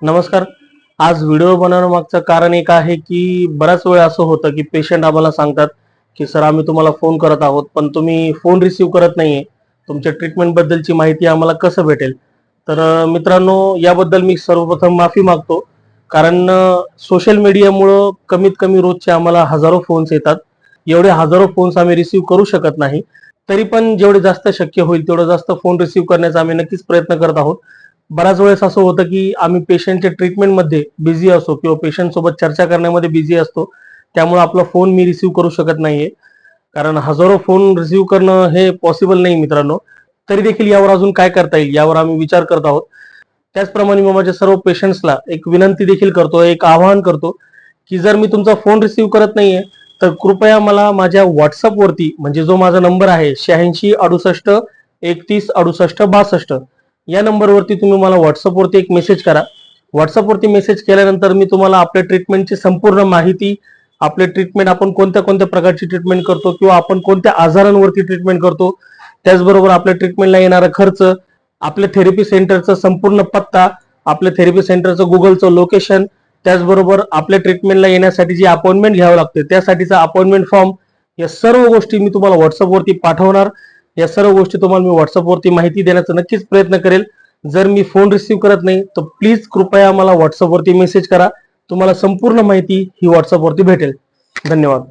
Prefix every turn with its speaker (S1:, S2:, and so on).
S1: नमस्कार. आज व्हिडिओ बनवण्यामागचं कारण एक आहे की बराच वेळ असं होतं की पेशंट आम्हाला सांगतात की सर आम्ही तुम्हाला फोन करत आहोत पण तुम्ही फोन रिसीव्ह करत नाहीये. तुमच्या ट्रीटमेंट बद्दलची माहिती आम्हाला कसं भेटेल? तर मित्रांनो, याबद्दल मी सर्वप्रथम माफी मागतो. कारण सोशल मीडियामुळं कमीत कमी रोजचे आम्हाला हजारो फोन्स येतात. एवढे हजारो फोन्स आम्ही रिसीव्ह करू शकत नाही. तरी पण जेवढे जास्त शक्य होईल तेवढं जास्त फोन रिसीव्ह करण्याचा आम्ही नक्कीच प्रयत्न करत आहोत. बऱ्याच वेळेस असं होतं की आम्ही पेशंटच्या ट्रीटमेंटमध्ये बिझी असतो किंवा पेशंट सोबत चर्चा करण्यामध्ये बिझी असतो. त्यामुळे आपला फोन मी रिसीव्ह करू शकत नाहीये. कारण हजारो फोन रिसीव्ह करणं हे पॉसिबल नाही मित्रांनो. तरी देखील यावर अजून काय करता येईल यावर आम्ही विचार करत आहोत. त्याचप्रमाणे मी माझ्या सर्व पेशंट्सला एक विनंती देखील करतो, एक आवाहन करतो की जर मी तुमचा फोन रिसीव्ह करत नाहीये तर कृपया मला माझ्या व्हॉट्सअपवरती, म्हणजे जो माझा नंबर आहे 86 68 31 68 62, या नंबरवरती तुम्ही मला व्हॉट्सअपवरती एक मेसेज करा. व्हॉट्सअपवरती मेसेज केल्यानंतर मी तुम्हाला आपल्या ट्रीटमेंटची संपूर्ण माहिती, आपले ट्रीटमेंट आपण कोणत्या कोणत्या प्रकारची ट्रीटमेंट करतो किंवा आपण कोणत्या आजारांवरती ट्रीटमेंट करतो, त्याचबरोबर आपल्या ट्रीटमेंटला येणारा खर्च, आपल्या थेरपी सेंटरचा संपूर्ण पत्ता, आपल्या थेरपी सेंटरचं गुगलचं लोकेशन, त्याचबरोबर आपल्या ट्रीटमेंटला येण्यासाठी जी अपॉइंटमेंट घ्यावी लागते त्यासाठीचा अपॉइंटमेंट फॉर्म, या सर्व गोष्टी मी तुम्हाला व्हॉट्सअपवरती पाठवणार. या सर्व गोष्टी तुम्हाला मी व्हॉट्सअपवरती माहिती देण्याचा नक्कीच प्रयत्न करेल. जर मी फोन रिसीव्ह करत नाही तर प्लीज कृपया मला व्हॉट्सअपवरती मेसेज करा. तुम्हाला संपूर्ण माहिती ही व्हॉट्सअपवरती भेटेल. धन्यवाद.